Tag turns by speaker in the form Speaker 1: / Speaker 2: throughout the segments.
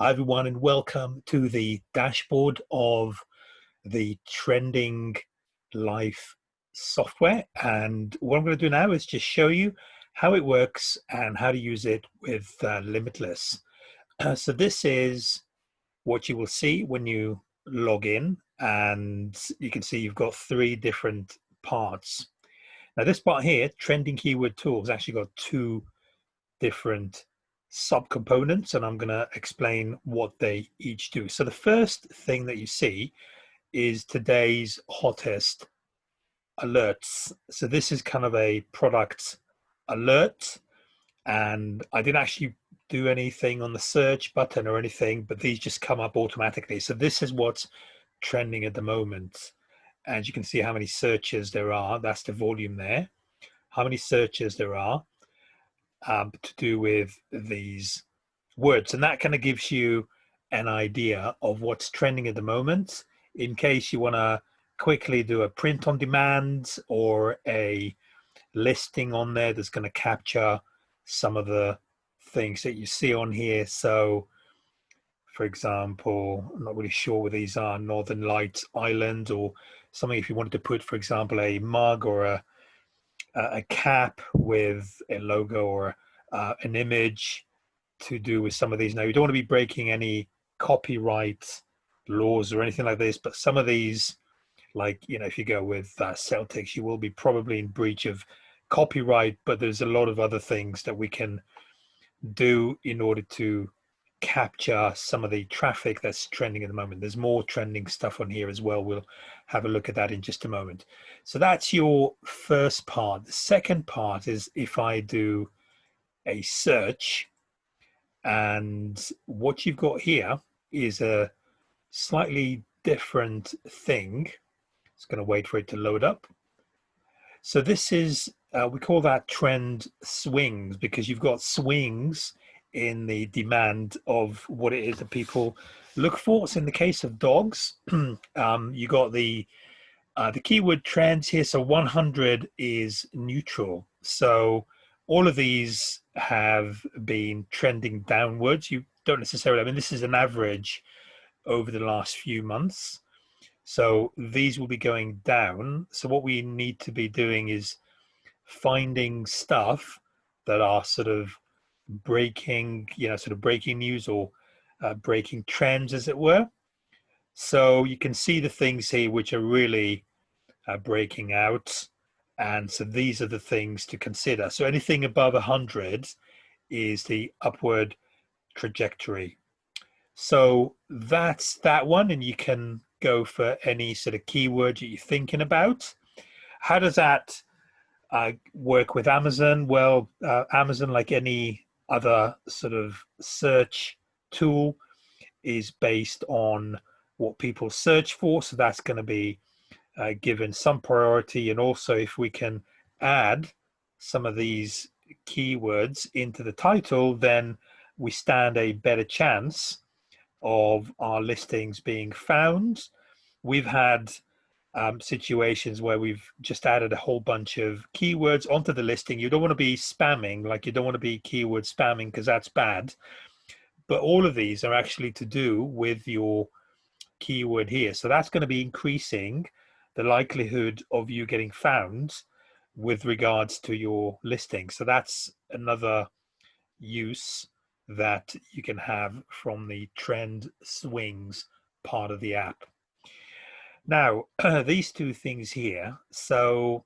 Speaker 1: Hi, everyone, and welcome to the dashboard of the Trending Life software. And what I'm going to do now is just show you how it works and how to use it with Limitless. So this is what you will see when you log in, and you can see you've got three different parts. Now, this part here, Trending Keyword Tools, actually got two different subcomponents, and I'm going to explain what they each do. So the first thing that you see is today's hottest alerts. So this is kind of a product alert, and I didn't actually do anything on the search button or anything, but these just come up automatically. So this is what's trending at the moment, and you can see how many searches there are. That's the volume there, how many searches there are to do with these words, and that kind of gives you an idea of what's trending at the moment in case you want to quickly do a print on demand or a listing on there that's going to capture some of the things that you see on here. So for example, I'm not really sure where these are, Northern Lights Island or something. If you wanted to put, for example, a mug or a cap with a logo or an image to do with some of these. Now, you don't want to be breaking any copyright laws or anything like this, but some of these, like, if you go with Celtics, you will be probably in breach of copyright, but there's a lot of other things that we can do in order to capture some of the traffic that's trending at the moment. There's more trending stuff on here as well. We'll have a look at that in just a moment. So that's your first part. The second part is if I do a search, and what you've got here is a slightly different thing. It's going to wait for it to load up. So this is, we call that trend swings, because you've got swings in the demand of what it is that people look for. So in the case of dogs, you got the keyword trends here. So 100 is neutral. So all of these have been trending downwards. You don't necessarily, I mean, this is an average over the last few months. So these will be going down. So what we need to be doing is finding stuff that are sort of breaking, sort of breaking news or breaking trends, as it were. So you can see the things here which are really breaking out. And so these are the things to consider. So anything above 100 is the upward trajectory. So that's that one. And you can go for any sort of keyword that you're thinking about. How does that work with Amazon? Well, Amazon, like any other sort of search tool, is based on what people search for. So that's going to be given some priority. And also, if we can add some of these keywords into the title, then we stand a better chance of our listings being found. We've had situations where we've just added a whole bunch of keywords onto the listing. You don't want to be spamming, like you don't want to be keyword spamming, because that's bad. But all of these are actually to do with your keyword here. So that's going to be increasing the likelihood of you getting found with regards to your listing. So that's another use that you can have from the trend swings part of the app. Now, these two things here. So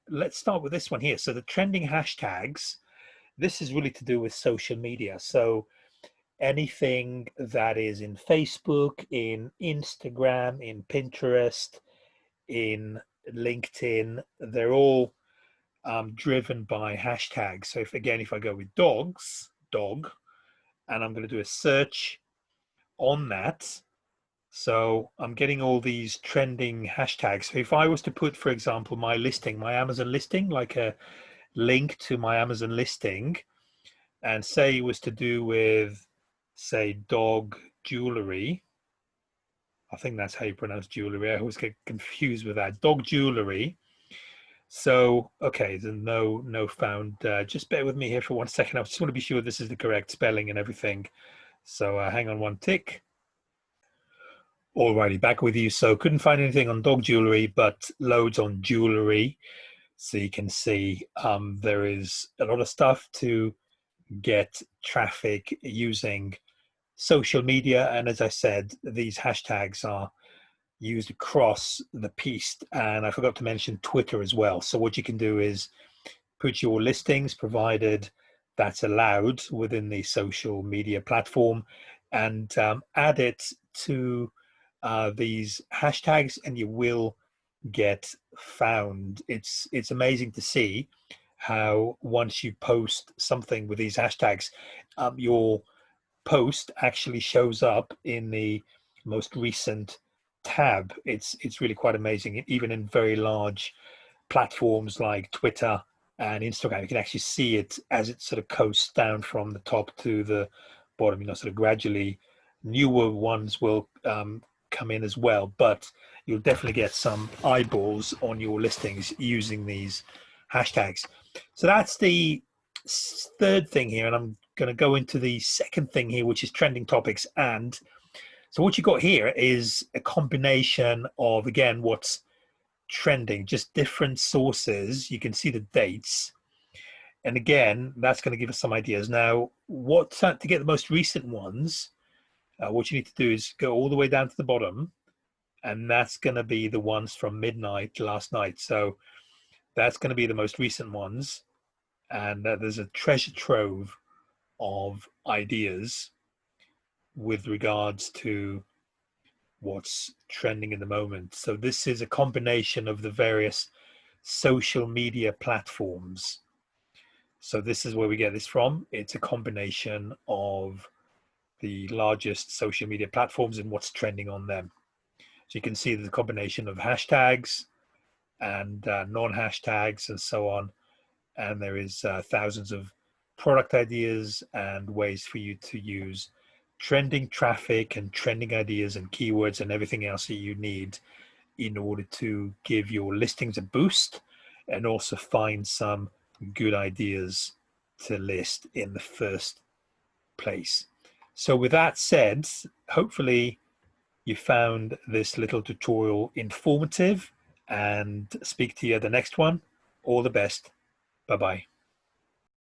Speaker 1: let's start with this one here. So the trending hashtags, this is really to do with social media. So anything that is in Facebook, in Instagram, in Pinterest, in LinkedIn, they're all driven by hashtags. So if I go with dogs, dog, and I'm going to do a search on that, so I'm getting all these trending hashtags. So if I was to put, for example, my listing, my Amazon listing, like a link to my Amazon listing, and say it was to do with, say, dog jewelry. I think that's how you pronounce jewelry. I always get confused with that. Dog jewelry. So, okay, there's no found. Just bear with me here for 1 second. I just want to be sure this is the correct spelling and everything. So hang on one tick. Alrighty, back with you. So couldn't find anything on dog jewelry, but loads on jewelry. So you can see there is a lot of stuff to get traffic using social media. And as I said, these hashtags are used across the piece. And I forgot to mention Twitter as well. So what you can do is put your listings, provided that's allowed within the social media platform, and add it to these hashtags, and you will get found. It's amazing to see how once you post something with these hashtags, your post actually shows up in the most recent tab. It's really quite amazing. Even in very large platforms like Twitter and Instagram, you can actually see it as it sort of coasts down from the top to the bottom. Sort of gradually, newer ones will come in as well, but you'll definitely get some eyeballs on your listings using these hashtags. So that's the third thing here, and I'm going to go into the second thing here, which is trending topics. And so what you got here is a combination of, again, what's trending, just different sources. You can see the dates, and again, that's going to give us some ideas. Now, what to get the most recent ones, what you need to do is go all the way down to the bottom, and that's going to be the ones from midnight last night. So that's going to be the most recent ones, and there's a treasure trove of ideas with regards to what's trending in the moment. So this is a combination of the various social media platforms. So this is where we get this from. It's a combination of the largest social media platforms and what's trending on them. So you can see the combination of hashtags and non-hashtags and so on. And there is thousands of product ideas and ways for you to use trending traffic and trending ideas and keywords and everything else that you need in order to give your listings a boost and also find some good ideas to list in the first place. So with that said, hopefully you found this little tutorial informative, and speak to you at the next one. All the best. Bye-bye.